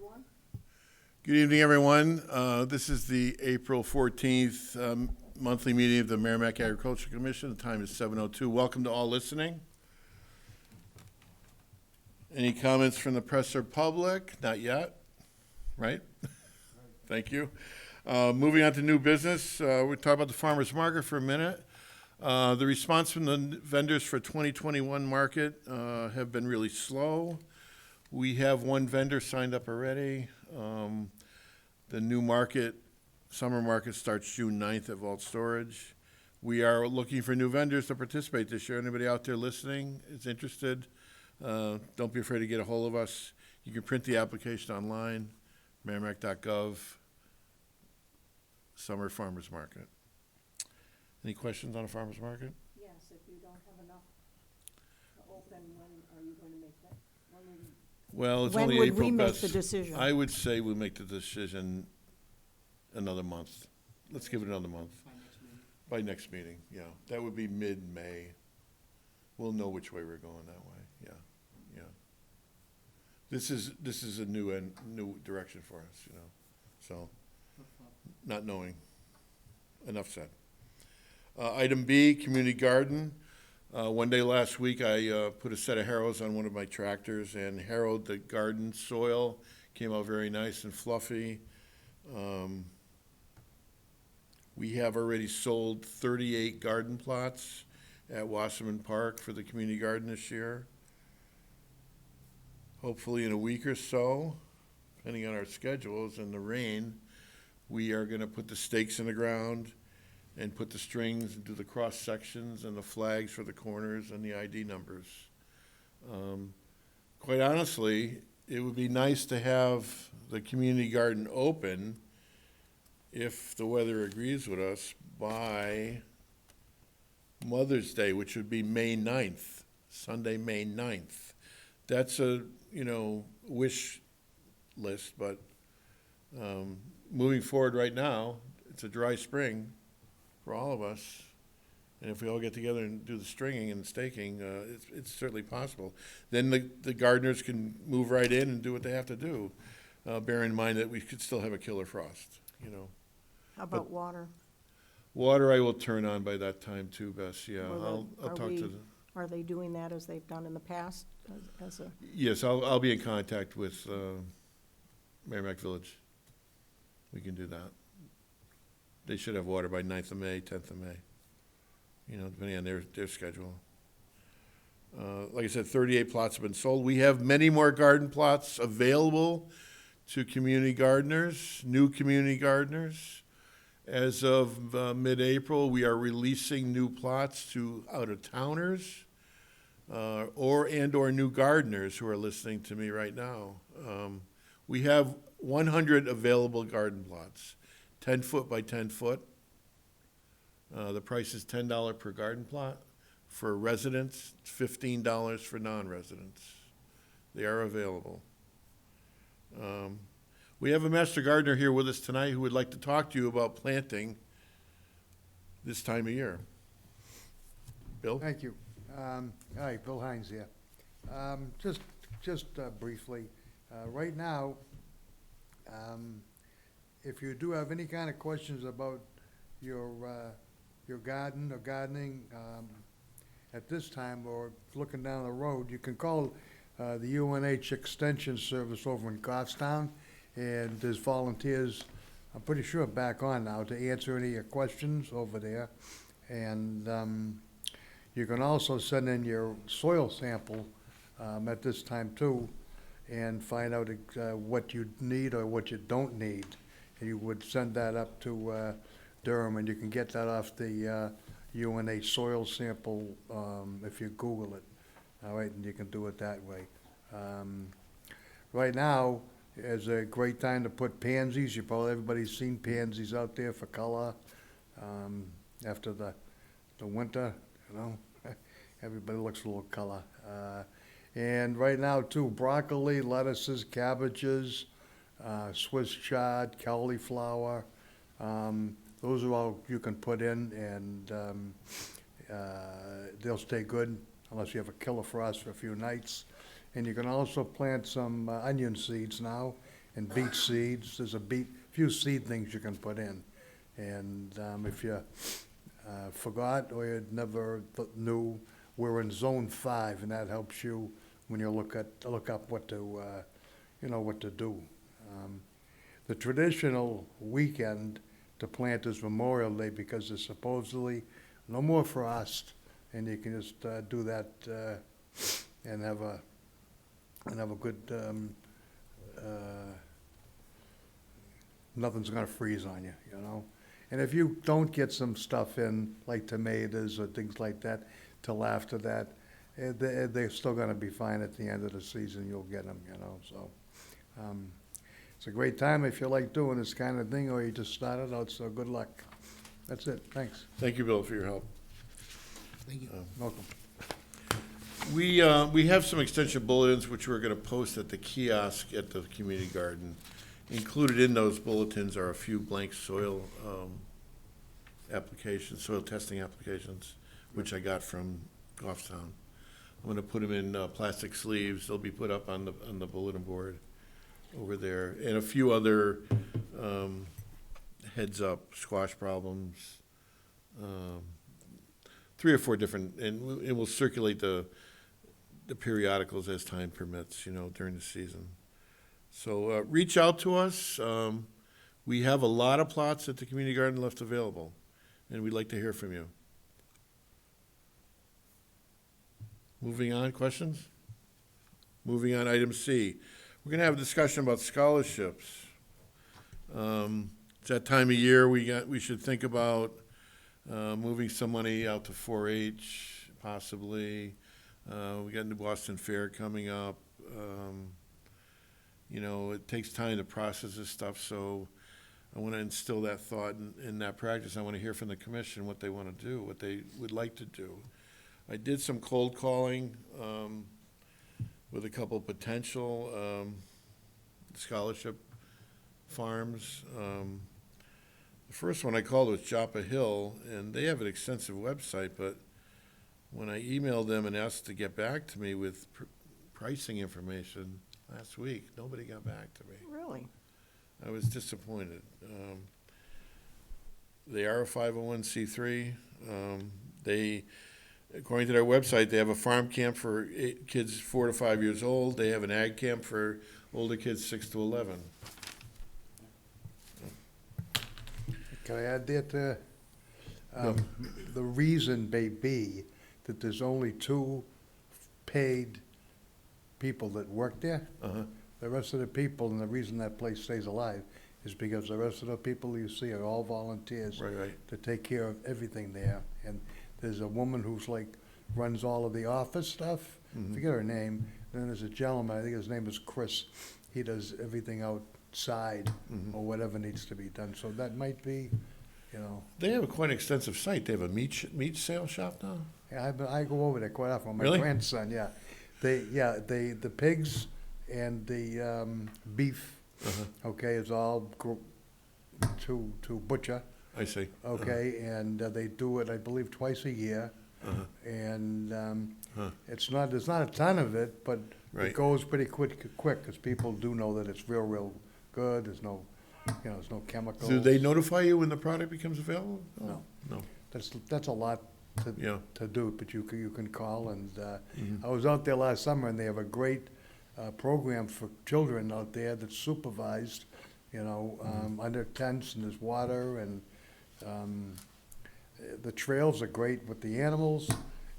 everyone. Good evening, everyone. This is the April 14th monthly meeting of the Merrimack Agricultural Commission. The time is 7:02. Welcome to all listening. Any comments from the press or public? Not yet, right? Thank you. Moving on to new business, we'll talk about the farmer's market for a minute. The response from the vendors for 2021 market have been really slow. We have one vendor signed up already. The new market, summer market, starts June 9th at Vault Storage. We are looking for new vendors to participate this year. Anybody out there listening is interested, don't be afraid to get a hold of us. You can print the application online, merrimack.gov, Summer Farmers Market. Any questions on a farmer's market? Yes, if you don't have enough to open, when are you going to make that? Well, it's When only would April we make best. the decision? I would say we make the decision another month. Let's give it another month. By next meeting, yeah. That would be mid-May. We'll know which way we're going that way, yeah. This is a new direction for us, you know, so, not knowing. Enough said. Item B, community garden. One day last week, I put a set of harrows on one of my tractors and harrowed the garden soil. Came out very nice and fluffy. We have already sold 38 garden plots at Wasserman Park for the community garden this year. Hopefully in a week or so, depending on our schedules and the rain, we are going to put the stakes in the ground and put the strings and do the cross sections and the flags for the corners and the ID numbers. Quite honestly, it would be nice to have the community garden open, if the weather agrees with us, by Mother's Day, which would be May 9th, Sunday, May 9th. That's a, wish list, but moving forward right now, it's a dry spring for all of us, and if we all get together and do the stringing and staking, it's certainly possible. Then the gardeners can move right in and do what they have to do. Bear in mind that we could still have a killer frost, How about water? Water I will turn on by that time too, Bess, yeah. Will I'll talk to Are they doing that as they've done in the past? Yes, I'll be in contact with Merrimack Village. We can do that. They should have water by 9th of May, 10th of May, depending on their schedule. Like I said, 38 plots have been sold. We have many more garden plots available to community gardeners, new community gardeners. As of mid-April, we are releasing new plots to out-of-towners or new gardeners who are listening to me right now. We have 100 available garden plots, 10 foot by 10 foot. The price is $10 per garden plot. For residents, it's $15 for non-residents. They are available. We have a master gardener here with us tonight who would like to talk to you about planting this time of year. Bill? Thank you. Hi, Bill Hines here. Just briefly, right now, if you do have any kind of questions about your garden or gardening at this time or looking down the road, you can call the UNH Extension Service over in Goffstown, and there's volunteers, I'm pretty sure, back on now to answer any of your questions over there. And you can also send in your soil sample at this time too, and find out what you need or what you don't need. And you would send that up to Durham, and you can get that off the UNH soil sample if you Google it. All right, and you can do it that way. Right now is a great time to put pansies. Everybody's seen pansies out there for color after the winter, everybody looks a little color. And right now too, broccoli, lettuces, cabbages, Swiss chard, cauliflower, those are all you can put in, and they'll stay good unless you have a killer frost for a few nights. And you can also plant some onion seeds now, and beet seeds. There's a few seedlings you can put in. And if you forgot or you never knew, we're in Zone 5, and that helps you when you look up what to, what to do. The traditional weekend to plant is Memorial Day because there's supposedly no more frost, and you can just do that and have a good. Nothing's gonna freeze on you, you know. And if you don't get some stuff in, like tomatoes or things like that, till after that, they're still gonna be fine at the end of the season. You'll get them, you know. So it's a great time if you like doing this kind of thing, or you just started out. So good luck. That's it. Thanks. Thank you, Bill, for your help. Thank you. Welcome. We have some extension bulletins which we're gonna post at the kiosk at the community garden. Included in those bulletins are a few blank soil applications, soil testing applications, which I got from Goffstown. I'm gonna put them in plastic sleeves. They'll be put up on the bulletin board over there, and a few other heads up squash problems. 3 or 4 different, and we'll circulate the periodicals as time permits, during the season. So reach out to us. We have a lot of plots at the community garden left available, and we'd like to hear from you. Moving on, questions? Moving on, item C. We're going to have a discussion about scholarships. It's that time of year we should think about moving some money out to 4-H, possibly. We got the Boston Fair coming up. It takes time to process this stuff, so I want to instill that thought in that practice. I want to hear from the commission what they want to do, what they would like to do. I did some cold calling with a couple potential scholarship farms. The first one I called was Joppa Hill, and they have an extensive website, but when I emailed them and asked to get back to me with pricing information last week, nobody got back to me. Really? I was disappointed. They are a 501c3. They, according to their website, they have a farm camp for kids 4 to 5 years old. They have an ag camp for older kids 6 to 11. Can I add that? No. The reason may be that there's only 2 paid people that work there. Uh-huh. The rest of the people, and the reason that place stays alive is because the rest of the people you see are all volunteers Right. to take care of everything there. And there's a woman who's runs all of the office stuff. Mhm. Forget her name. Then there's a gentleman, I think his name is Chris. He does everything outside Mhm. or whatever needs to be done. So that might be, They have a quite extensive site. They have a meat sale shop now? Yeah, I go over there quite often with my Really? grandson, yeah. The pigs and the beef, Uh-huh. okay, is all to butcher, I see. okay, and they do it, I believe, twice a year. Uh-huh. And Huh. there's not a ton of it, but Right. it goes pretty quick, because people do know that it's real good. There's no, there's no chemicals. Do they notify you when the product becomes available? No. No. That's a lot Yeah. to do, but you can call, and Mhm. I was out there last summer, and they have a great program for children out there that's supervised, under tents, and there's water, and the trails are great with the animals,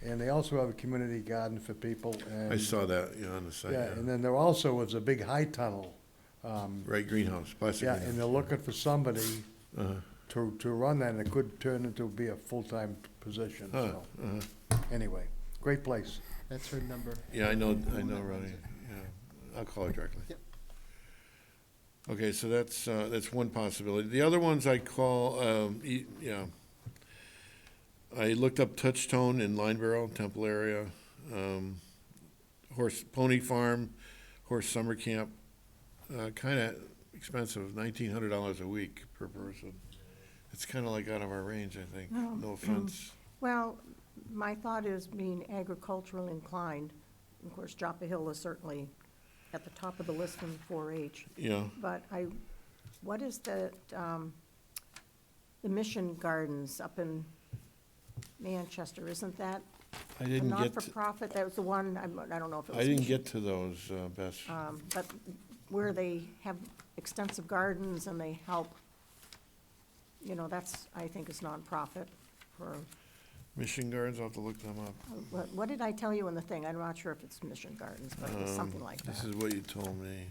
and they also have a community garden for people. I saw that, on the site. Yeah, and then there also was a big high tunnel. Right, greenhouse, plastic Yeah, greenhouse. and they're looking for somebody Uh-huh. to run that, and it could turn into be a full-time position, Huh, so, uh-huh. anyway, great place. That's her number. Yeah, I know, Ronnie. Yeah, I'll call her directly. Yep. Okay, so that's one possibility. The other ones I call, I looked up Touchstone in Lineborough, Temple area, pony farm, horse summer camp, kind of expensive, $1,900 a week per person. It's kind of out of our range, I think, Oh. no offense. Well, my thought is being agricultural inclined. Of course, Joppa Hill is certainly at the top of the list in 4-H, Yeah, but what is the Mission Gardens up in Manchester, isn't that I a didn't get, not-for-profit? That was the one, I don't know if it was. I didn't Mission- get to those, Bess. But where they have extensive gardens and they help, that's, I think, is nonprofit for, Mission Gardens, I'll have to look them up. what did I tell you in the thing? I'm not sure if it's Mission Gardens, but it was something like This that. is what you told me.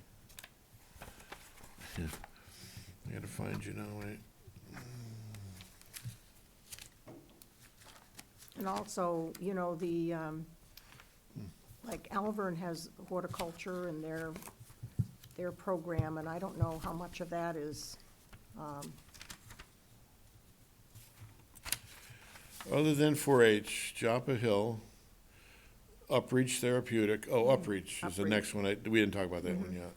I gotta find you now, wait. And also, like Alvern has horticulture and their program, and I don't know how much of that is, Other than 4-H, Joppa Hill, Upreach Therapeutic, Upreach is the Upreach. next one, we didn't talk about that one yet.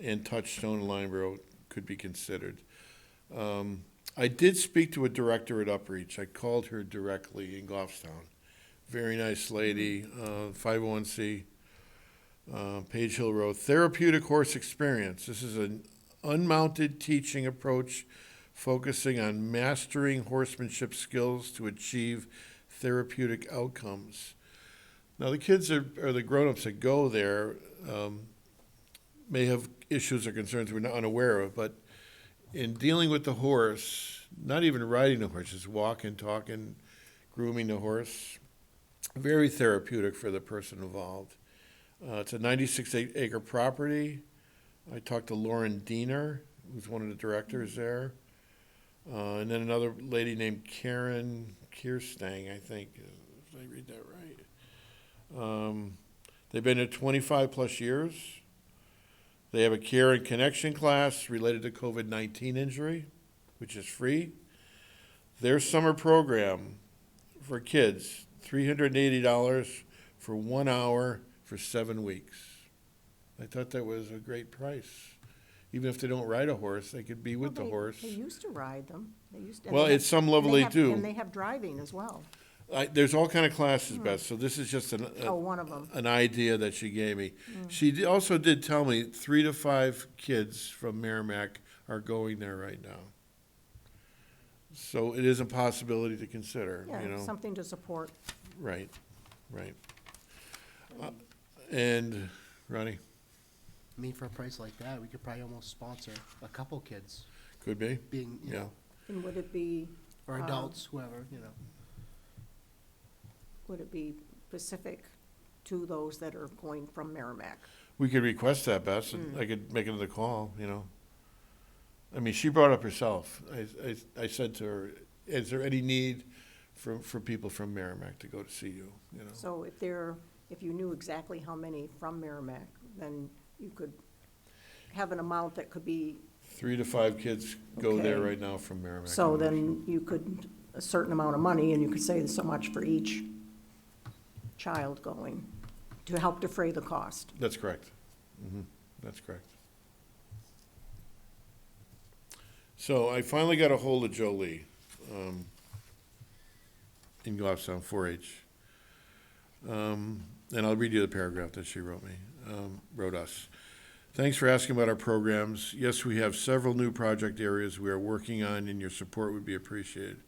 And Touchstone and Lineborough could be considered. I did speak to a director at Upreach, I called her directly in Goffstown. Very nice lady, 501c, Page Hill Road. Therapeutic Horse Experience, this is an unmounted teaching approach focusing on mastering horsemanship skills to achieve therapeutic outcomes. Now, the kids or the grown-ups that go there may have issues or concerns we're not unaware of, but in dealing with the horse, not even riding the horse, just walking, talking, grooming the horse, very therapeutic for the person involved. It's a 96-acre property. I talked to Lauren Diener, who's one of the directors there. And then another lady named Karen Kirstang, I think. Did I read that right? They've been there 25-plus years. They have a care and connection class related to COVID-19 injury, which is free. Their summer program for kids, $380 for 1 hour for 7 weeks. I thought that was a great price. Even if they don't ride a horse, they could be with the horse. They used to ride them. They used to. and Well, they at have- some level and they have- do. And they have driving as well. There's all kind of classes, Beth, so this is just One of them. an idea that she gave me. She also did tell me 3 to 5 kids from Merrimack are going there right now. So it is a possibility to consider, you Yeah, know. something to support. Right, right. And, Ronnie, I mean, for a price like that, we could probably almost sponsor a couple kids could be, being, yeah. And would it be, or adults, whoever, would it be specific to those that are going from Merrimack? We could request that, Bess, and I could make another call, you know. I mean, she brought up herself. I said to her, is there any need for people from Merrimack to go to see you, you know? So if you knew exactly how many from Merrimack, then you could have an amount that could be, 3 to 5 kids go there Okay. right now from Merrimack. so then you could, a certain amount of money, and you could say so much for each child going, to help defray the cost. That's correct. That's correct. So I finally got a hold of Jolie in Goffstown, 4-H. And I'll read you the paragraph that she wrote us. Thanks for asking about our programs. Yes, we have several new project areas we are working on, and your support would be appreciated.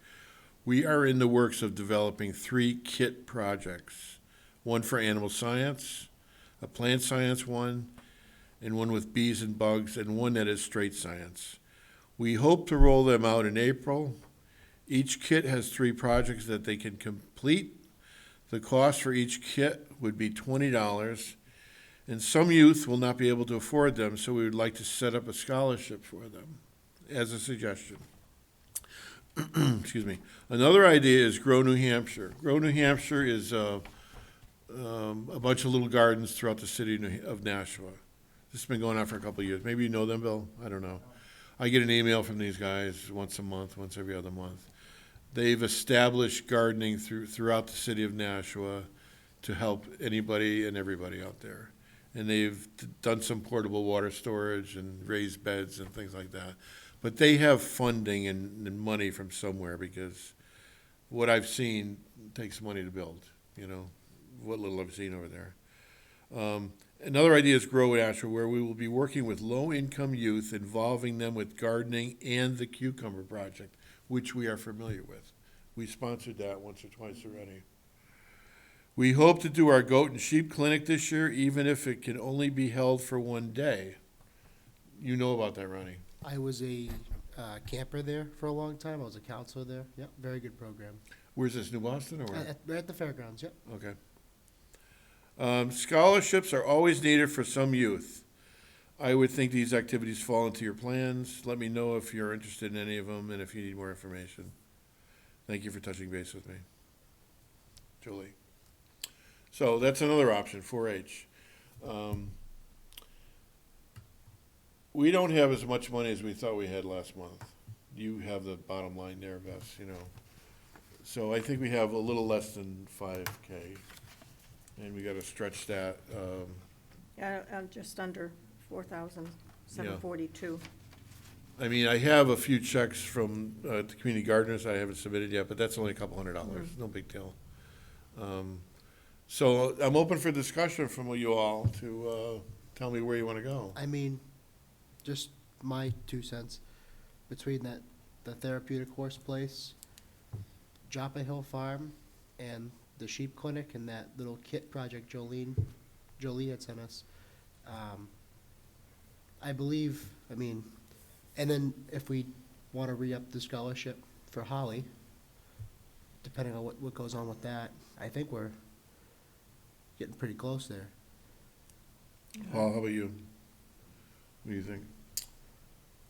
We are in the works of developing 3 kit projects, one for animal science, a plant science one, and one with bees and bugs, and one that is straight science. We hope to roll them out in April. Each kit has 3 projects that they can complete. The cost for each kit would be $20, and some youth will not be able to afford them, so we would like to set up a scholarship for them as a suggestion. Excuse me. Another idea is Grow New Hampshire. Grow New Hampshire is a bunch of little gardens throughout the city of Nashua. This has been going on for a couple of years. Maybe you know them, Bill? I don't know. I get an email from these guys once a month, once every other month. They've established gardening throughout the city of Nashua to help anybody and everybody out there. And they've done some portable water storage and raised beds and things like that. But they have funding and money from somewhere, because what I've seen takes money to build, you know, what little I've seen over there. Another idea is Grow Natural, where we will be working with low-income youth, involving them with gardening and the Cucumber Project, which we are familiar with. We sponsored that once or twice already. We hope to do our goat and sheep clinic this year, even if it can only be held for one day. You know about that, Ronnie? I was a camper there for a long time. I was a counselor there. Yep, very good program. Where's this, New Boston or where? Right at the fairgrounds, yep. Okay. Scholarships are always needed for some youth. I would think these activities fall into your plans. Let me know if you're interested in any of them and if you need more information. Thank you for touching base with me. Julie. So that's another option, 4-H. We don't have as much money as we thought we had last month. You have the bottom line there, Bess, you know. So I think we have a little less than 5K, and we gotta stretch that. Yeah, just under 4,742. I mean, I have a few checks from the community gardeners I haven't submitted yet, but that's only a couple $100, no big deal. So I'm open for discussion from you all to tell me where you wanna go. I mean, just my 2 cents, between the Therapeutic horse place, Joppa Hill Farm, and the sheep clinic, and that little kit project Jolie had sent us. I believe, I mean, and then if we want to re-up the scholarship for Holly, depending on what goes on with that, I think we're getting pretty close there. Paul, how about you? What do you think?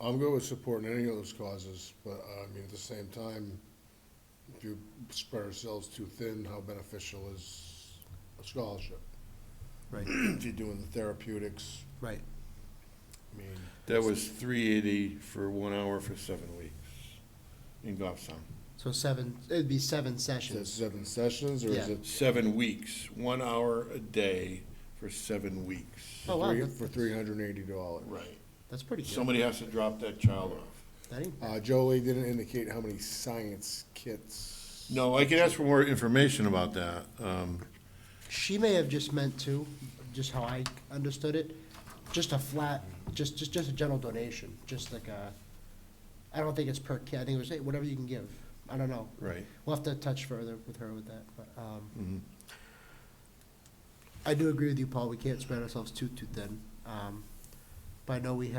I'm good with supporting any of those causes, but I mean, at the same time, if you spread ourselves too thin, how beneficial is a scholarship? Right. If you're doing the therapeutics, Right. I mean, That was $380 for 1 hour for 7 weeks in Goffstown. So it'd be 7 is that sessions. 7 sessions, or is Yeah. it 7 weeks, 1 hour a day for 7 weeks. Oh, wow. for $380? Right. That's pretty good. Somebody has to drop that child off. That ain't- Jolie didn't indicate how many science kits. No, I can ask for more information about that. She may have just meant to, just how I understood it, just a flat, just a general donation, just like a, I don't think it's per kid, I think it was, hey, whatever you can give. I don't know. Right. We'll have to touch further with her with that, but, Mhm. I do agree with you, Paul, we can't spread ourselves too thin. But I know we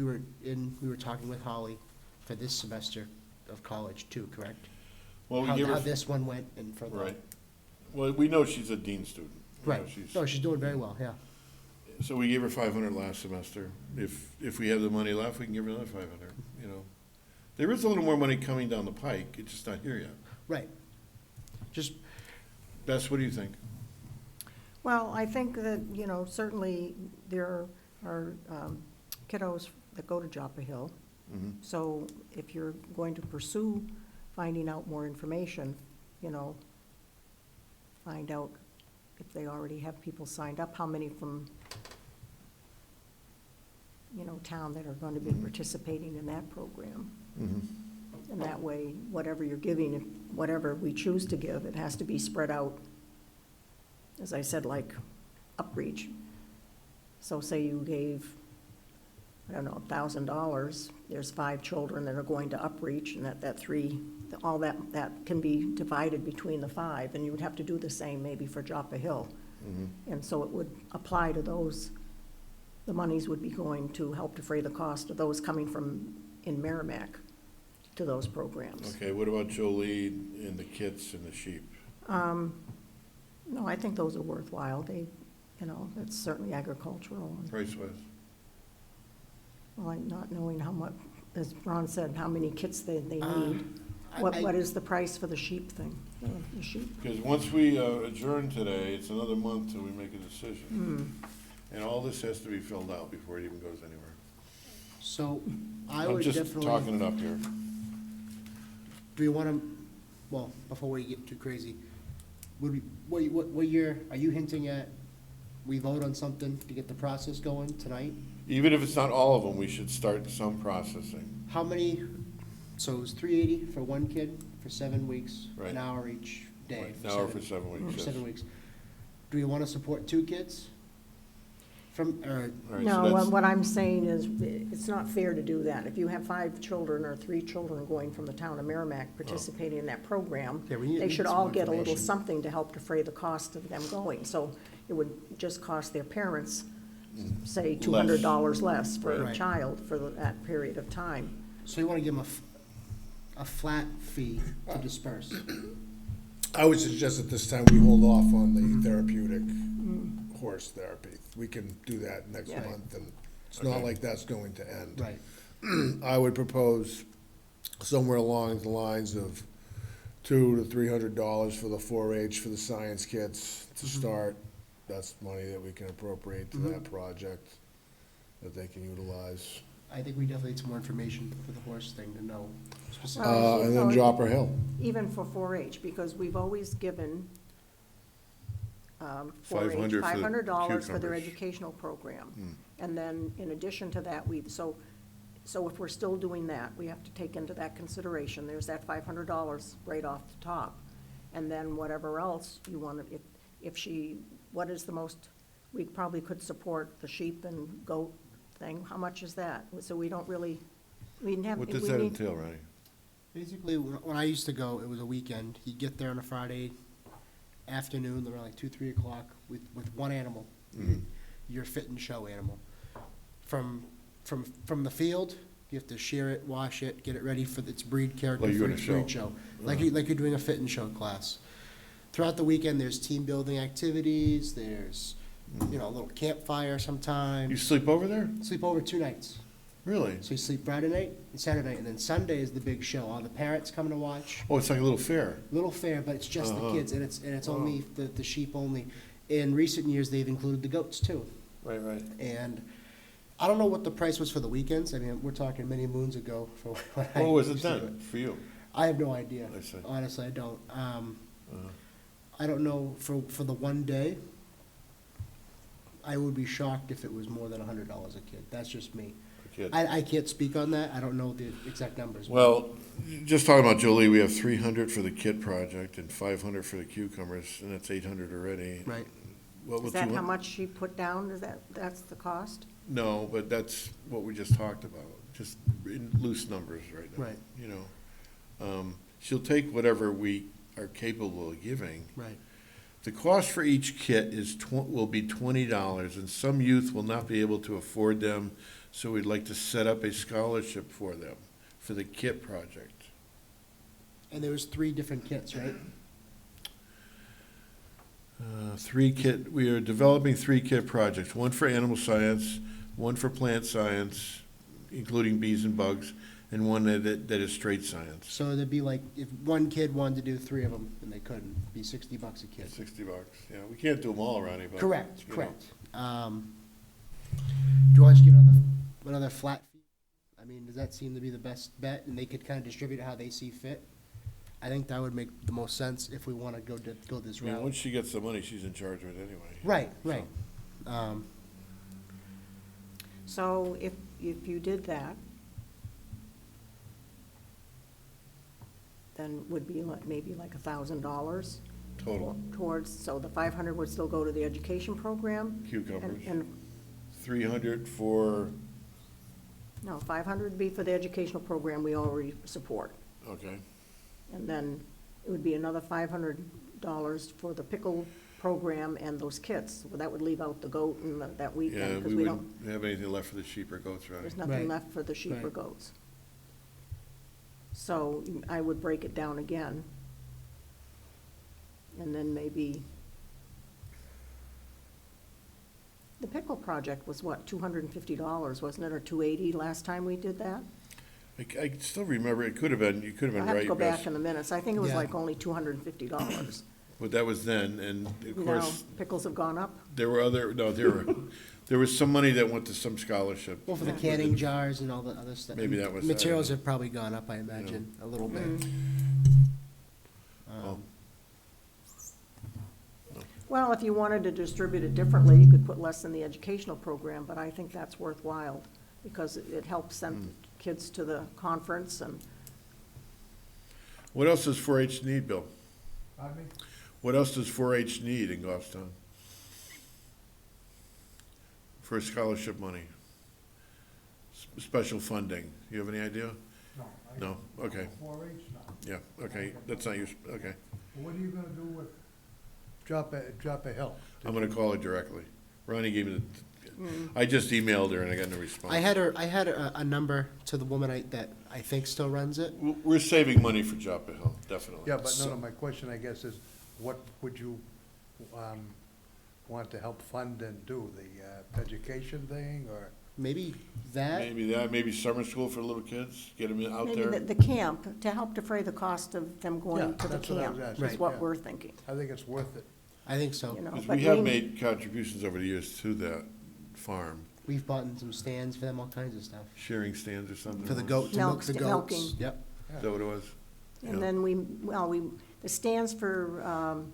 were talking with Holly for this semester of college too, correct? Well, we How give her, this one went and for the. right. Well, we know she's a dean student. You know, Right, she's- no, she's doing very well, yeah. So we gave her 500 last semester. If we have the money left, we can give her another 500, you know. There is a little more money coming down the pike, it's just not here yet. Right. Just, Bess, what do you think? Well, I think that, you know, certainly there are kiddos that go to Joppa Hill. Mhm. So if you're going to pursue finding out more information, you know, find out if they already have people signed up, how many from, you know, town that are going to be participating in that program. Mhm. And that way, whatever you're giving, whatever we choose to give, it has to be spread out, as I said, like Upreach. So say you gave, I don't know, $1,000, there's 5 children that are going to Upreach, and all that can be divided between the 5, and you would have to do the same maybe for Joppa Hill. Mhm. And so it would apply to those, the monies would be going to help defray the cost of those coming from, in Merrimack, to those programs. Okay, what about Jolie and the kits and the sheep? No, I think those are worthwhile. They, you know, it's certainly agricultural. And, Price-wise? well, I'm not knowing how much, as Ron said, how many kits they need. I- What is the price for the sheep thing, the sheep? Because once we adjourn today, it's another month till we make a decision. Hmm. And all this has to be filled out before it even goes anywhere. so, I I'm would just definitely. talking it up here. Do you want to, well, before we get too crazy, what year, are you hinting at, we vote on something to get the process going tonight? Even if it's not all of them, we should start some processing. How many, so it was 380 for one kid for 7 weeks, Right. an hour each day. An hour for 7 weeks, For yes. 7 weeks. Do we want to support 2 kids? From, or, All right, so No, that's- what I'm saying is, it's not fair to do that. If you have 5 children or 3 children going from the town of Merrimack participating in that program, Yeah, we need- they need should some all more get a little information. something to help defray the cost of them going. So it would just cost their parents, say, $200 less for a Right. child for that period of time. so you wanna give them a flat fee to disperse? I would suggest at this time we hold off on the therapeutic horse therapy. We can do that next Yeah. month, and it's not Okay. like that's going to end. Right. I would propose somewhere along the lines of $200 to $300 for the 4-H for the science kits to start. That's money that we can appropriate to that project that they can utilize. I think we definitely need some more information for the horse thing to know specifically. And then Dropper Hill. Even for 4-H, because we've always given 4-H $500 for the $500 for their cucumbers. educational program. And then in addition to that, so if we're still doing that, we have to take into that consideration, there's that $500 right off the top. And then whatever else you want to, if she, what is the most, we probably could support the sheep and goat thing. How much is that? So we don't really, we didn't have. What does we that need- entail, Ronnie? Basically, when I used to go, it was a weekend. You'd get there on a Friday afternoon, around like 2, 3 o'clock, with one animal, your fit and show animal. From the field, you have to shear it, wash it, get it ready for its breed character Like you're for in a its breed show. show. Like you're doing a fit and show class. Throughout the weekend, there's team building activities. There's a little campfire You sometimes. sleep over there? Sleep over 2 nights. Really? So you sleep Friday night and Saturday night, and then Sunday is the big show. All the parents coming to watch. Oh, it's like a little fair. Little fair, but it's just the Uh-huh. kids, and it's Oh. only the sheep only. In recent years, they've included the goats too. Right, right. And I don't know what the price was for the weekends. I mean, we're talking many moons ago for when I What was it used to do then, for you? I have no idea. I see. Honestly, I don't. Uh-huh. I don't know for the one day. I would be shocked if it was more than $100 a kid. That's just me. A kid. I can't speak on that. I don't know the exact numbers. but- Well, just talking about Jolie, we have 300 for the kit project and 500 for the cucumbers, and that's 800 already. Right. What Is would that you how want? much she put down? That's the cost? No, but that's what we just talked about, just in loose numbers right now. Right. You know, she'll take whatever we are capable of giving. Right. The cost for each kit will be $20, and some youth will not be able to afford them, so we'd like to set up a scholarship for them, for the kit project. And there was 3 different kits, right? We are developing 3 kit projects, one for animal science, one for plant science, including bees and bugs, and one that is straight science. So there'd be like, if one kid wanted to do 3 of them, and they couldn't, it'd be $60 a kid. $60, yeah, we can't do them all, Ronnie, but. Correct, you know. correct. Do you want to give another flat fee? I mean, does that seem to be the best bet, and they could kind of distribute it how they see fit? I think that would make the most sense if we want to go this I mean, route. once she gets the money, she's in charge of it anyway. Right, right. So if you did that, then would be like, maybe like $1,000 Total towards, so the 500 would still go to the education program? cucumbers, And 300 for, no, 500 would be for the educational program we already support. okay, And then it would be another $500 for the pickle program and those kits. Well, that would leave out the goat and that yeah, weekend, because we we don't, wouldn't have anything left for the sheep or goats, Ronnie. there's nothing Right. left for the sheep or Right. goats. So I would break it down again. And then maybe, the pickle project was what, $250, wasn't it, or $280 last time we did that? I still remember, you could have been I have right, to go back Bess, in the minutes. I think it was Yeah. like only $250. but that was then, and of Now, course, pickles have gone up. there was some money that went to some scholarship. Well, for the Yeah. canning jars and all the other stuff. Maybe that was, Materials have probably gone up, I imagine, a little bit. Oh. Well, if you wanted to distribute it differently, you could put less in the educational program, but I think that's worthwhile because it helps send kids to the conference and, What else does 4-H need, Bill? Pardon me? What else does 4-H need in Goffstown? for scholarship money? Special funding, you have any idea? No. No, okay, 4-H, no. yeah, okay, that's not your, okay. What are you gonna do with Drop a Hill? I'm gonna call her directly. Ronnie gave me I just emailed her and I got no response. I had a number to the woman that I think still runs it. We're saving money for Joppa Hill, definitely. Yeah, but no, my question, I guess, is what would you, want to help fund and do? The, education thing, or? Maybe that. Maybe that, maybe summer school for little kids, get them out Maybe there. the camp, to help defray the cost of them Yeah, going to the that's what I camp, was asking, is what yeah. we're thinking, I think it's worth it. I think so. you know. Because but we have we- made contributions over the years to that farm, We've bought some stands for them, all kinds of stuff. sharing stands or something. For the Is goat, to milk the Milking. goats. Yep. that what it was? Yeah. And then the stands for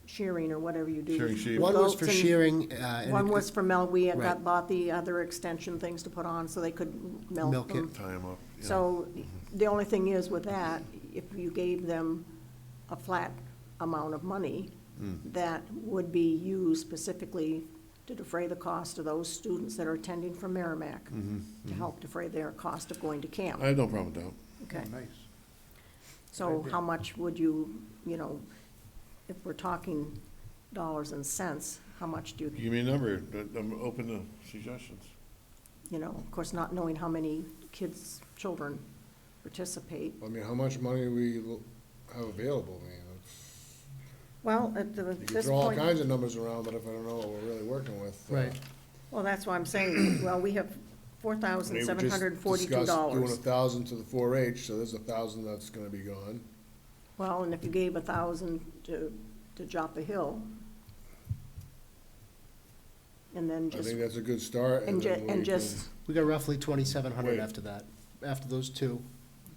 shearing or whatever you do. Shearing with sheep. One was for goats and shearing. One was for milk, we had Right. bought the other extension things to put on so they could milk Milk it. them. Tie them up. yeah. So the only thing is with that, if you gave them a flat amount of money, that would be used specifically to defray the cost of those students that are attending from Merrimack, to help defray their cost of going to camp. I have no problem with that. Okay, Nice. so how much would you, if we're talking dollars and cents, how much do you, Give me a number, I'm open to suggestions. of course, not knowing how many kids, children participate. I mean, how much money we have available, I mean, Well, at you can this throw all point, kinds of numbers around, but if I don't know what we're really working with. Right. well, that's why I'm saying, well, we have I mean, we just discussed doing $4,742. 1,000 to the 4-H, so there's 1,000 that's gonna be gone. Well, and if you gave 1,000 to Joppa Hill, and then I just, think that's a good start, and then we and can, just, We got roughly 2,700 Wait. after that, after those two.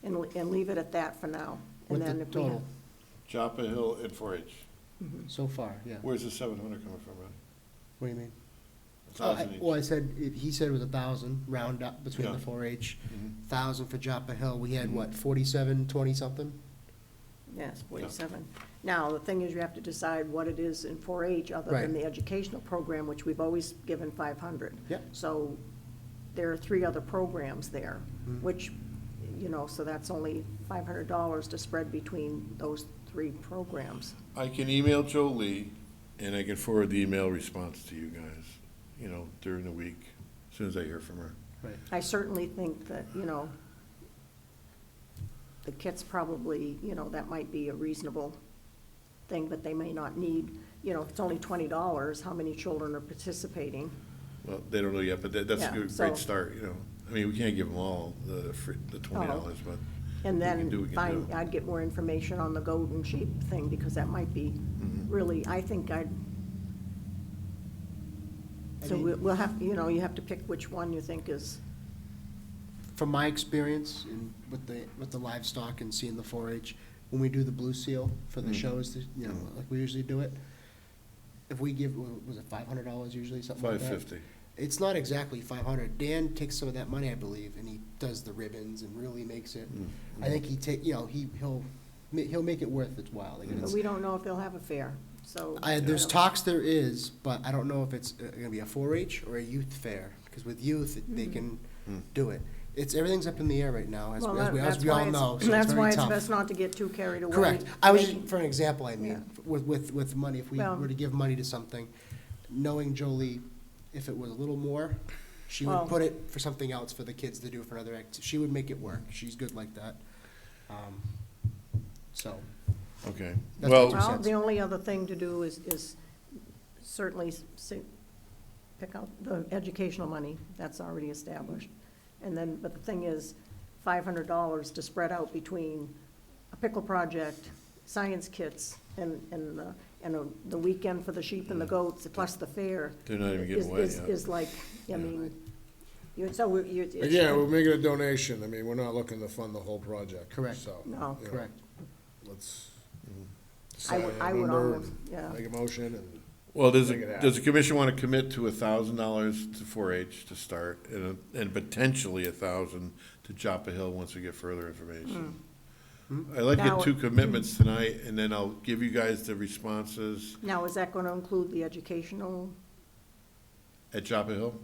and leave it at that for now. With And then the if we total, Joppa Hill and 4-H. so far, yeah. Where's the 700 coming from, Ronnie? What do you mean? A 1,000 each. Well, I said, he said it was 1,000, round up between Yeah. the 4-H. Mhm. 1,000 for Joppa Hill. We had, Mhm. what, 47, 20-something? Yes, 47. Now, the thing is, you have to decide what it is in 4-H, other than Right. the educational program, which we've always given 500. Yep. So there are 3 other programs there, Mhm. which, so that's only $500 to spread between those 3 programs. I can email Jolie, and I can forward the email response to you guys, during the week, as soon as I hear from her. Right. I certainly think that, the kits probably, that might be a reasonable thing, but they may not need, if it's only $20, how many children are participating? Well, they don't know yet, but that's a Yeah, good, so- great start, I mean, we can't give them all the $20, but And We then can do what we can do. I'd get more information on the goat and sheep thing, because that might be Mhm. really, I think so we'll have, you have to pick which one you think is, From my experience with the livestock and seeing the 4-H, when we do the blue seal for the Mhm. shows, like we usually do it, if we give, was it $500 usually, something like that? $550. It's not exactly 500. Dan takes some of that money, I believe, and he does the ribbons and really makes it. Mm. I think he'll make it worth its while. Like, Mhm. but it's- we don't know if they'll have a fair, so. There's don't- talks there is, but I don't know if it's gonna be a 4-H or a youth fair, because with youth, they can Mm. do it. Everything's up in the air right now, as Well, we that's all why it's- know, so it's That's why very it's tough. best not to get too carried away. Correct. I was making- just, for an example, I Yeah. mean, with money, if we Well- were to give money to something, knowing Jolie, if it was a little more, she Well- would put it for something else for the kids to do for another she would make it work. She's good like that. So, Okay, That's my well, two Well, cents. the only other thing to do is certainly pick out the educational money, that's already established. And then, but the thing is, $500 to spread out between a pickle project, science kits, and the weekend for the sheep and the goats, plus the fair. they're not even getting away yet. Is like, I Yeah. mean, you're. Again, we're making a donation, I mean, we're not looking to fund the whole project. Correct. So, No. you know, correct. Let's I decide would, on I a would number almost, and yeah. make a motion and. Well, does Make it happen. the commission want to commit to $1,000 to 4-H to start, and potentially 1,000 to Joppa Hill once we get further information? I'd like to Now- get 2 commitments tonight, and then I'll give you guys the responses. Now, is that going to include the educational At Chapel Hill?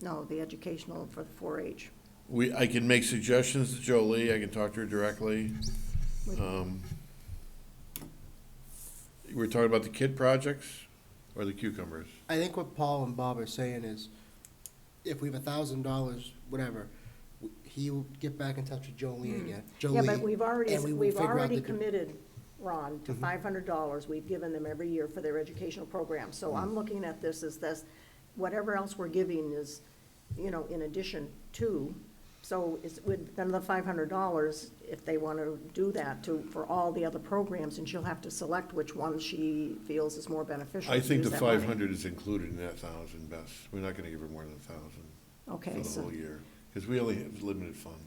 No, the educational for the 4-H. I can make suggestions to Jolie, I can talk to her directly. We're talking about the kid projects or the cucumbers? I think what Paul and Bob are saying is, if we have $1,000, whatever, he will get back in touch with Jolie again. Yeah, but Jolie, we've already, and we will we've figure out already the- committed, Ron, to $500. We've given them every year for their educational program. So I'm looking at this as this, whatever else we're giving is, in addition to. So it's with another $500, if they want to do that for all the other programs, and she'll have to select which one she feels is more beneficial I to think use the that money. 500 is included in that 1,000, Bess. We're not gonna give her more than 1,000 Okay, for the so, whole year, because we only have limited funds,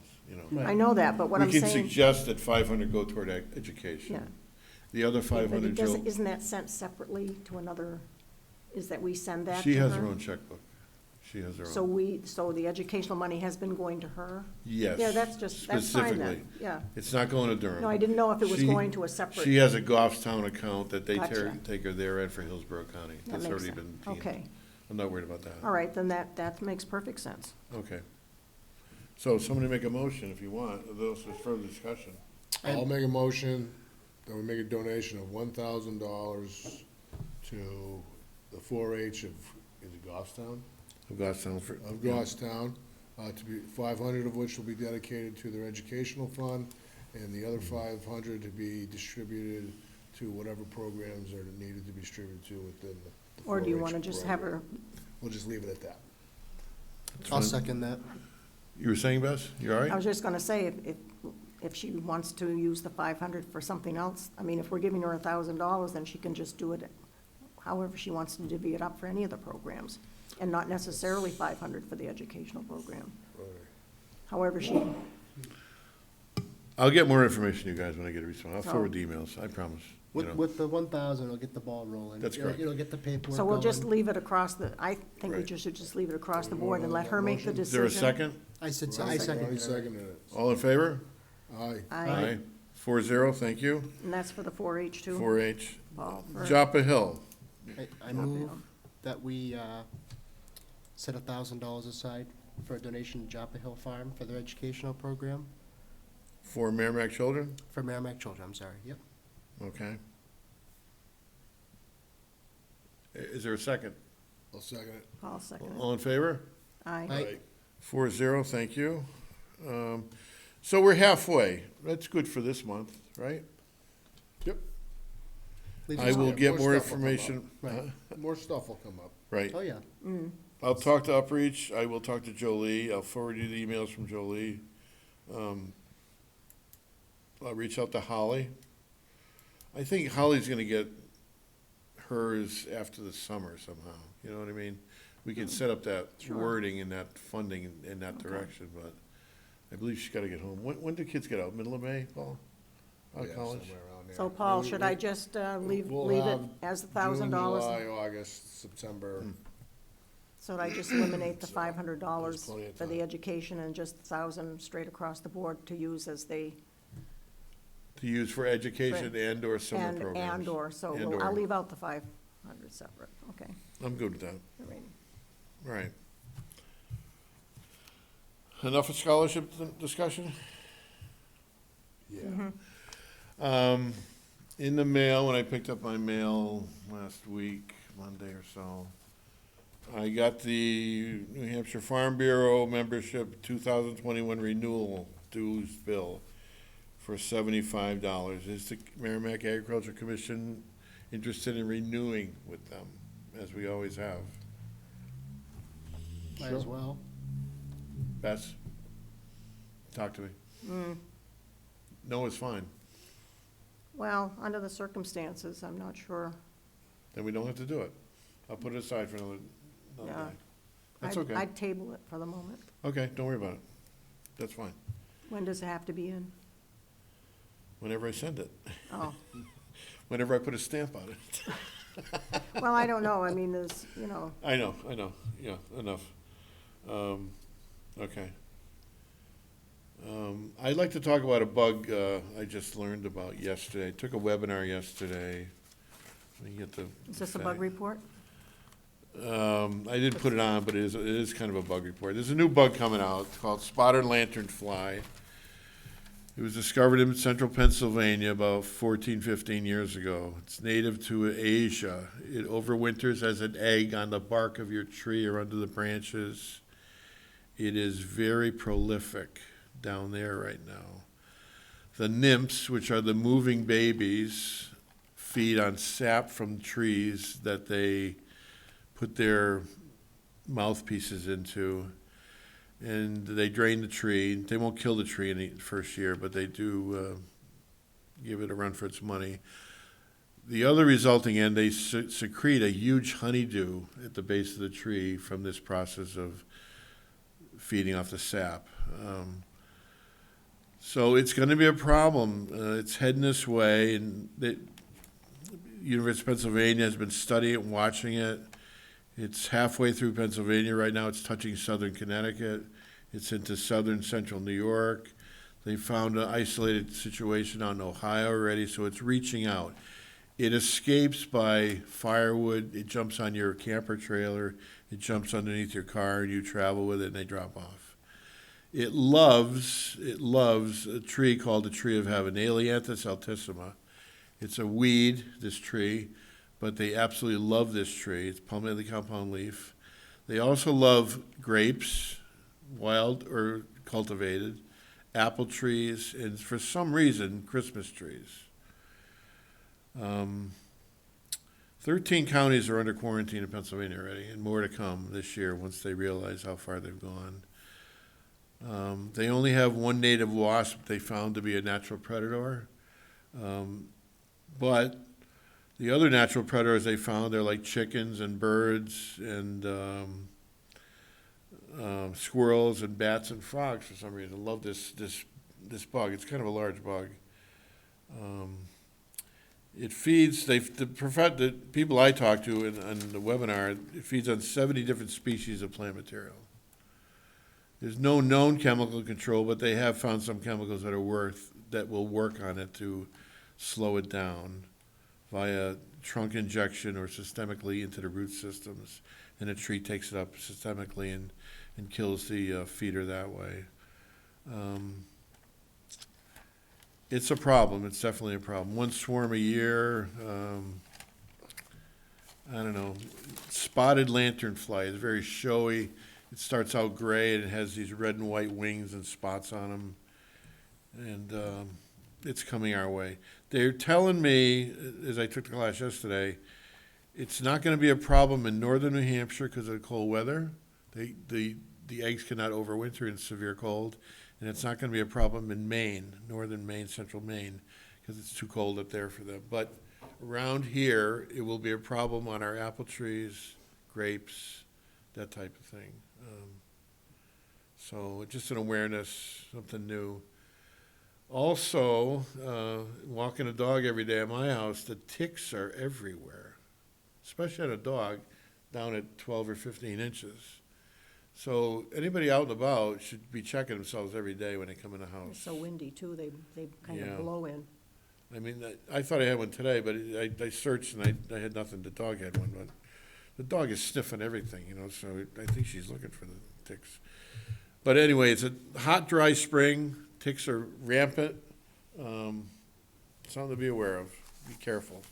Right. I know that, but what I'm We can saying. suggest that 500 go toward education. Yeah. The other But 500, it doesn't, Joe, isn't that sent separately to another, is that we send that to her? she has her own checkbook. She has her So own. so the educational money has been going to her? Yes. Yeah, that's fine specifically. then, yeah. It's not going to Durham. No, I didn't know if it was She- going to a separate. She has a Goffstown account that they Gotcha. take her there and for Hillsborough County. That That's makes already sense. been teamed. Okay, I'm not worried about that. all right, then that makes perfect sense. Okay. So somebody make a motion if you want, those is further discussion. I'll make a motion that we make a donation of $1,000 to the 4-H of, is it Goffstown? Of Goffstown for. Of Goffstown, to be, 500 of which will be dedicated to their educational fund, and the other 500 to be distributed to whatever programs are needed to be distributed to within the 4-H Or do you want to just have program. her, We'll just leave it at that. I'll second that. You were saying, Bess? You all I right? was just gonna say, if she wants to use the 500 for something else, I mean, if we're giving her $1,000, then she can just do it however she wants to divvy it up for any of the programs, and not necessarily 500 for the educational program. However she, I'll get more information to you guys when I get a response. I'll Oh. forward the emails, I promise. You know. With the 1,000, it'll get the ball rolling. That's correct. It'll get the paperwork so we'll just going. leave it across I think we Right. should just leave it across the board and let her make the Is Is decision. there a second? I said, I'll I second seconded Ronnie it. seconded it. All in favor? Aye. Aye. 4-0, thank you. And that's for the 4-H too? 4-H. Paul, for- Joppa Hill, I move that we set $1,000 aside for a donation to Joppa Hill Farm for their educational program, for Merrimack children, for Merrimack children, I'm sorry, yep. okay. Is there a second? I'll second it. I'll second it. All in favor? Aye. Aye. 4-0, thank you. So we're halfway. That's good for this month, right? Yep. Leaves I us- will Yeah, get more more stuff will come information. Right. Huh? More stuff will come up. Right. Oh, yeah. I'll talk to Upreach. I will talk to Jolie. I'll forward you the emails from Jolie. I'll reach out to Holly. I think Holly's gonna get hers after the summer somehow. You know what I mean? We can set up that Sure. wording and that funding in that Okay. direction, but I believe she's gotta get home. When do kids get out? Middle of May, Paul? Out of Yeah, college? somewhere around there. So Paul, We- should we- I just leave we'll it have as June, $1,000? July, August, September. So I just eliminate the So, $500 there's plenty of for the time. education and just 1,000 straight across the board to use as they, To use for education and/or summer and, programs. and/or, so And/or. I'll leave out the 500 separate, okay. I'm good with that. all right. All right. Enough of scholarship discussion? Yeah. In the mail, when I picked up my mail last week, Monday or so, I got the New Hampshire Farm Bureau membership 2021 renewal dues bill for $75. Is the Merrimack Agriculture Commission interested in renewing with them, as we always have? Might as well. Bess? Talk to me. No is fine. Well, under the circumstances, I'm not sure. Then we don't have to do it. I'll put it aside for another Yeah. day. That's I'd- okay. I'd table it for the moment. Okay, don't worry about it. That's fine. When does it have to be in? Whenever I send it, Oh, whenever I put a stamp on it. well, I don't know, I mean, there's, I know, yeah, enough. Okay. I'd like to talk about a bug I just learned about yesterday. I took a webinar yesterday. Let me get the. is this a bug report? I did put it on, but it is kind of a bug report. There's a new bug coming out called spotted lanternfly. It was discovered in central Pennsylvania about 14, 15 years ago. It's native to Asia. It overwinters as an egg on the bark of your tree or under the branches. It is very prolific down there right now. The nymphs, which are the moving babies, feed on sap from trees that they put their mouthpieces into, and they drain the tree. They won't kill the tree in the first year, but they do give it a run for its money. The other resulting end, they secrete a huge honeydew at the base of the tree from this process of feeding off the sap. So it's going to be a problem. It's heading this way, and the University of Pennsylvania has been studying it and watching it. It's halfway through Pennsylvania right now. It's touching southern Connecticut. It's into southern central New York. They found an isolated situation out in Ohio already, so it's reaching out. It escapes by firewood. It jumps on your camper trailer. It jumps underneath your car, and you travel with it, and they drop off. It loves a tree called the tree of heaven, Ailanthus altissima. It's a weed, this tree, but they absolutely love this tree. It's palmately compound leaf. They also love grapes, wild or cultivated, apple trees, and for some reason, Christmas trees. 13 counties are under quarantine in Pennsylvania already, and more to come this year once they realize how far they've gone. They only have one native wasp they found to be a natural predator. But the other natural predators they found, they're like chickens and birds and squirrels and bats and frogs for some reason. I love this bug. It's kind of a large bug. It feeds, the people I talked to on the webinar, it feeds on 70 different species of plant material. There's no known chemical control, but they have found some chemicals that will work on it to slow it down via trunk injection or systemically into the root systems. And a tree takes it up systemically and kills the feeder that way. It's a problem. It's definitely a problem. One swarm a year. I don't know. Spotted lanternfly is very showy. It starts out gray and it has these red and white wings and spots on them. And it's coming our way. They're telling me, as I took the class yesterday, it's not going to be a problem in northern New Hampshire because of the cold weather. The eggs cannot overwinter in severe cold. And it's not going to be a problem in Maine, northern Maine, central Maine, because it's too cold up there for them. But around here, it will be a problem on our apple trees, grapes, that type of thing. So just an awareness, something new. Also, walking a dog every day at my house, the ticks are everywhere, especially on a dog down at 12 or 15 inches. So anybody out and about should be checking themselves every day when they come in the house. It's so windy too, they kind Yeah. of blow in. I mean, I thought I had one today, but I searched and I had nothing. The dog had one, but the dog is sniffing everything, so I think she's looking for the ticks. But anyway, it's a hot, dry spring. Ticks are rampant. Something to be aware of. Be careful.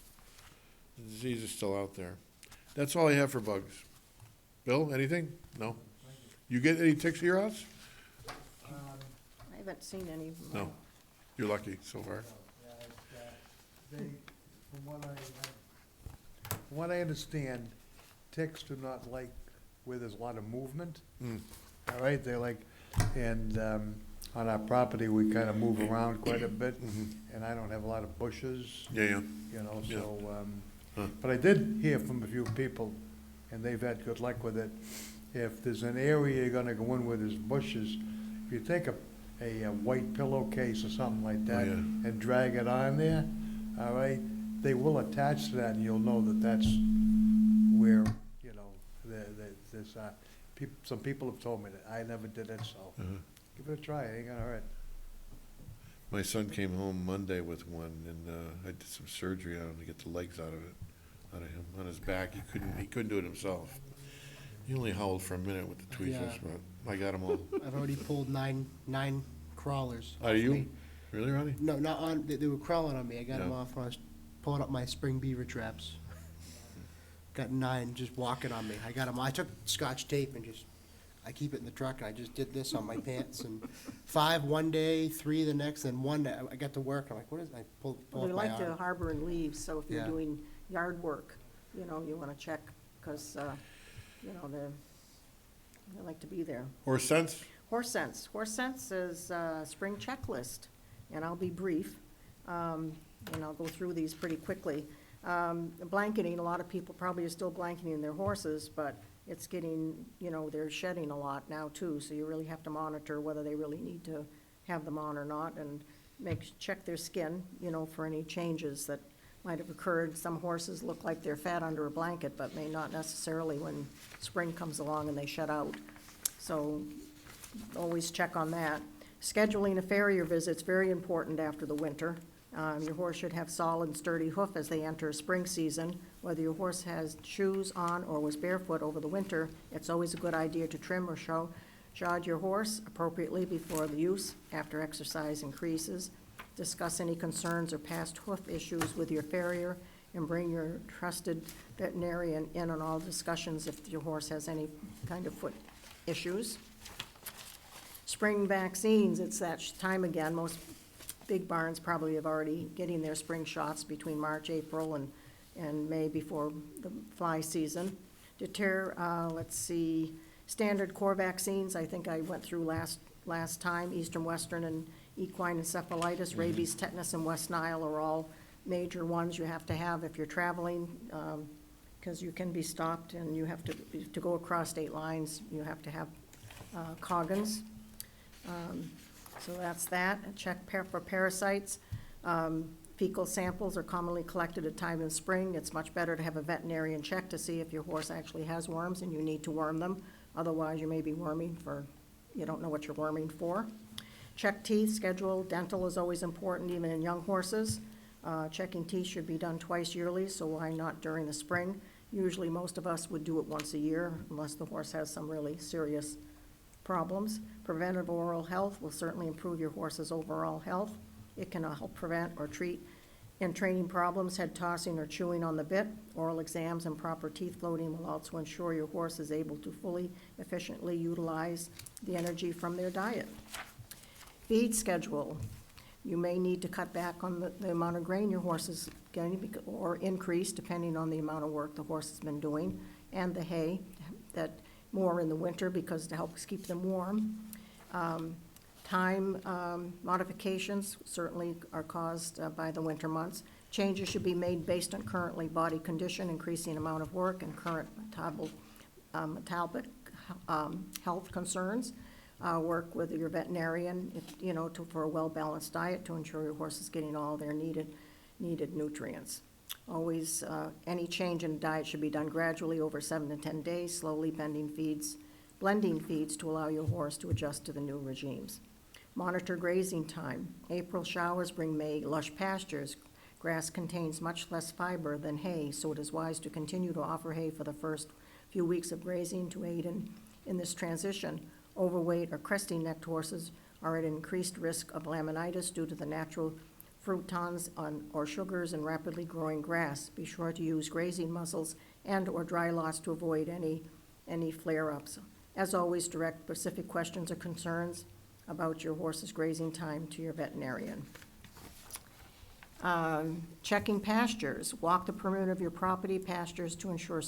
The disease is still out there. That's all I have for bugs. Bill, anything? No? You get any ticks at your house? I haven't seen any. No. You're lucky so far. From what I understand, ticks do not like where there's a lot of movement. All right, they like, and on our property, we kind of move around quite a bit, and I don't have a lot of bushes, Yeah. so, Huh. but I did hear from a few people, and they've had good luck with it. If there's an area you're gonna go in where there's bushes, if you take a white pillowcase or something like that yeah. and drag it on there, all right, they will attach to that, and you'll know that that's where, there's, some people have told me that. I never did it, so give it a try. It ain't gonna hurt. My son came home Monday with one, and I did some surgery on him to get the legs out of it. out of him, on his back. He couldn't do it himself. He only howled for a minute with the tweezers, Yeah. but I got him all. I've already pulled nine crawlers. Are off you? me. Really, Ronnie? No, not on, they were crawling on me. I got them Yeah. off when I was pulling up my spring beaver traps. Got 9 just walking on me. I got them, I took scotch tape and I keep it in the truck, and I just did this on my pants, and 5 one day, 3 the next, and 1 day, I got to work, I'm like, what is, I pull Well, up they my like to arm. harbor and leave, so if you're Yeah. doing yard work, you know, you wanna check, because, you know, they like to be there. Horse sense? Horse Sense is a spring checklist, and I'll be brief, and I'll go through these pretty quickly. Blanketing, a lot of people probably are still blanketing their horses, but it's getting, you know, they're shedding a lot now too, so you really have to monitor whether they really need to have them on or not, and check their skin, you know, for any changes that might have occurred. Some horses look like they're fat under a blanket, but may not necessarily when spring comes along and they shed out. So always check on that. Scheduling a farrier visit's very important after the winter. Your horse should have solid, sturdy hoof as they enter spring season. Whether your horse has shoes on or was barefoot over the winter, it's always a good idea to trim or shod your horse appropriately before the use, after exercise increases. Discuss any concerns or past hoof issues with your farrier, and bring your trusted veterinarian in on all discussions if your horse has any kind of foot issues. Spring vaccines, it's that time again. Most big barns probably have already getting their spring shots between March, April, and May before the fly season. Let's see, standard core vaccines, I think I went through last time. Eastern, Western, and equine encephalitis, rabies, tetanus, and West Nile are all major ones you have to have if you're traveling, because you can be stopped and you have to go across state lines, you have to have Coggins. So that's that. Check for parasites. Fecal samples are commonly collected at time in spring. It's much better to have a veterinarian check to see if your horse actually has worms and you need to worm them. Otherwise, you may be worming you don't know what you're worming for. Check teeth schedule. Dental is always important, even in young horses. Checking teeth should be done twice yearly, so why not during the spring? Usually, most of us would do it once a year, unless the horse has some really serious problems. Preventive oral health will certainly improve your horse's overall health. It can help prevent or treat in training problems, head tossing or chewing on the bit. Oral exams and proper teeth loading will also ensure your horse is able to fully, efficiently utilize the energy from their diet. Feed schedule. You may need to cut back on the amount of grain your horse is getting, or increase depending on the amount of work the horse has been doing, and the hay, that more in the winter because to help keep them warm. Time modifications certainly are caused by the winter months. Changes should be made based on currently body condition, increasing amount of work, and current metabolic health concerns. Work with your veterinarian, for a well-balanced diet to ensure your horse is getting all their needed nutrients. Always, any change in diet should be done gradually over 7 to 10 days, slowly blending feeds to allow your horse to adjust to the new regimes. Monitor grazing time. April showers bring May lush pastures. Grass contains much less fiber than hay, so it is wise to continue to offer hay for the first few weeks of grazing to aid in this transition. Overweight or cresting-necked horses are at increased risk of laminitis due to the natural frutons or sugars in rapidly growing grass. Be sure to use grazing muzzles and/or dry lots to avoid any flare-ups. As always, direct specific questions or concerns about your horse's grazing time to your veterinarian. Checking pastures. Walk the perimeter of your property pastures to ensure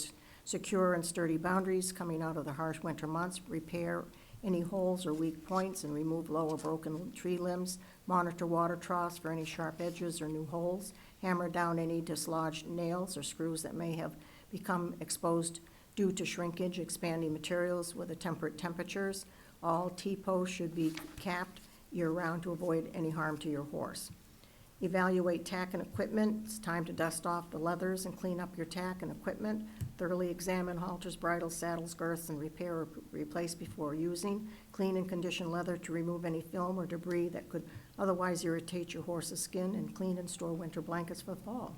secure and sturdy boundaries coming out of the harsh winter months. Repair any holes or weak points and remove low or broken tree limbs. Monitor water troughs for any sharp edges or new holes. Hammer down any dislodged nails or screws that may have become exposed due to shrinkage, expanding materials with the temperate temperatures. All T-posts should be capped year-round to avoid any harm to your horse. Evaluate tack and equipment. It's time to dust off the leathers and clean up your tack and equipment. Thoroughly examine halters, bridles, saddles, girths, and repair or replace before using. Clean and condition leather to remove any film or debris that could otherwise irritate your horse's skin, and clean and store winter blankets for the fall.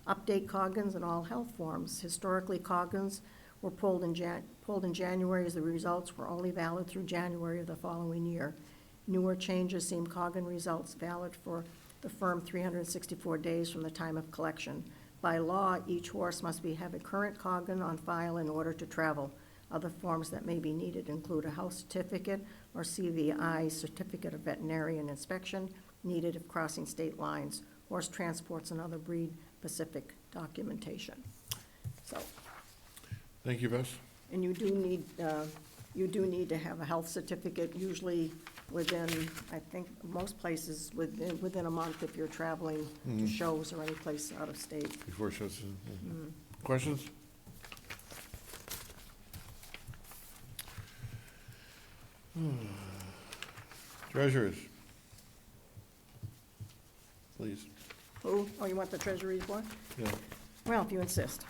Update Coggins in all health forms. Historically, Coggins were pulled in January, as the results were only valid through January of the following year. Newer changes seem Coggin results valid for the firm 364 days from the time of collection. By law, each horse must have a current Coggin on file in order to travel. Other forms that may be needed include a health certificate or CVI, Certificate of Veterinarian Inspection, needed if crossing state lines, horse transports, and other breed-specific documentation. So, Thank you, Bess. and you do need to have a health certificate, usually within, I think, most places, within a month if you're traveling to shows or any place out of state. Before shows. Questions? Treasurers. Please. Who? Oh, you want the treasury report? Yeah. Well, if you insist.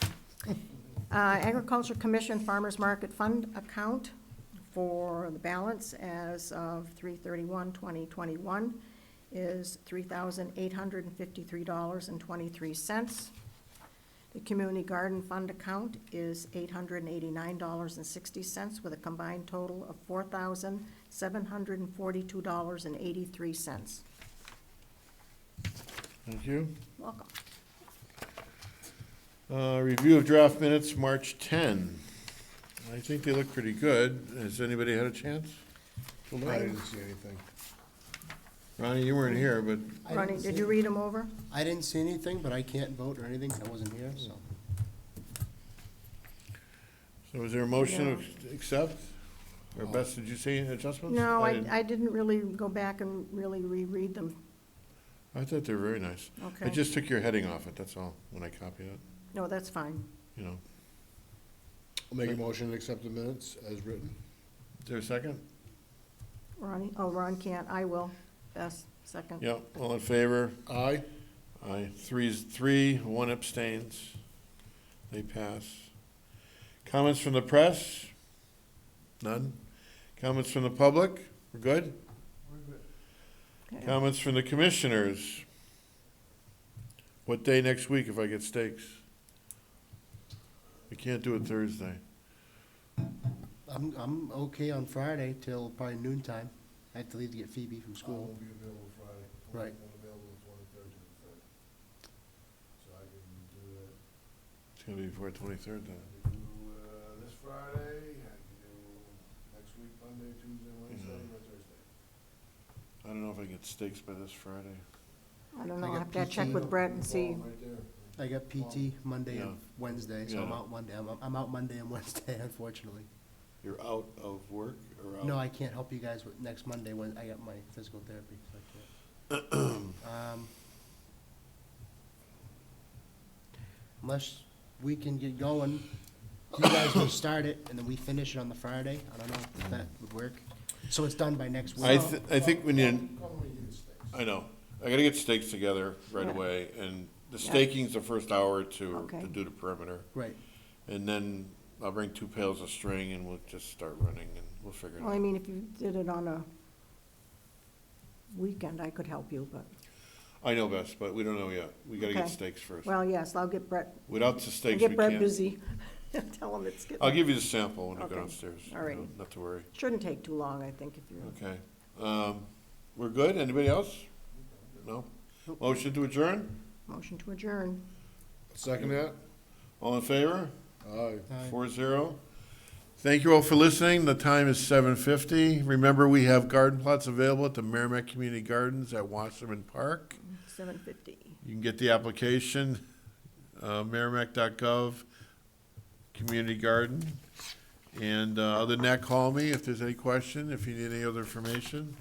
Agriculture Commission Farmers Market Fund account for the balance as of 3/31/2021 is $3,853.23. The Community Garden Fund account is $889.60, with a combined total of $4,742.83. Thank you. Welcome. Review of draft minutes, March 10. I think they look pretty good. Has anybody had a chance to I look? didn't see anything. Ronnie, you weren't here, but I Ronnie, didn't did see- you read them over? I didn't see anything, but I can't vote or anything, I wasn't here, so. so is there a motion No. to accept? Or Bess, did you see any adjustments? No, didn't. I didn't really go back and really reread them. I thought they were very nice. I Okay. just took your heading off it, that's all, when I copied it, No, that's fine. you know. I'll make a motion to accept the minutes as written. Is there a second? Ronnie? Oh, Ron can't. I will. Bess, second. Yep, all in favor? Aye. Aye, 3 one abstains. They pass. Comments from the press? None. Comments from the public? We're good? Okay. Comments from the commissioners? What day next week if I get steaks? We can't do it Thursday. I'm okay on Friday till probably noontime. I have to leave to get Phoebe from I school. won't be available Friday. Right. I'm available the 23rd to the 3rd. So I can do that. It's gonna be before 23rd then. I can do, this Friday, I can do next week, Monday, Tuesday, Wednesday, or Thursday. I don't know if I get steaks by this Friday. I don't know. I I got have to check PT. with Brett and see. Right there. I got PT Monday and Yeah. Wednesday, so I'm Yeah. out Monday. I'm out Monday and Wednesday, unfortunately. You're out of work or out? No, I can't help you guys with next Monday when I got my physical therapy, so I can't. Unless we can get going, you guys will start it and then we finish it on the Friday. I don't know if that would work. So it's done by next week. I think we need, Come when you get steaks. I know, I gotta get stakes together right Yeah. away, and the Yeah. staking's the first hour to Okay. do the perimeter. Right. And then I'll bring 2 pails of string and we'll just start running and we'll figure it Well, I out. mean, if you did it on a weekend, I could help you, but, I know best, but we don't know yet. We gotta get Okay. steaks first. well, yes, I'll get Brett, Without the I'll steaks, get we Brett can't. busy. Tell him it's I'll getting, give you the sample when we go Okay. downstairs. All righty. Not to worry. shouldn't take too long, I think, if you're. Okay. We're good? Anybody else? No? Motion to adjourn? Motion to adjourn. Second that? All in favor? Aye. 4-0. Thank you all for listening. The time is 7:50. Remember, we have garden plots available at the Merrimack Community Gardens at Wasserman Park. 7:50. You can get the application, merrimack.gov, community garden. And other than that, call me if there's any question, if you need any other information.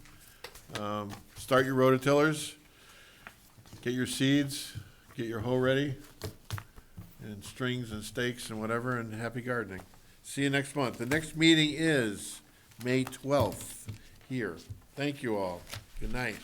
Start your rototillers, get your seeds, get your hoe ready, and strings and stakes and whatever, and happy gardening. See you next month. The next meeting is May 12th here. Thank you all. Good night.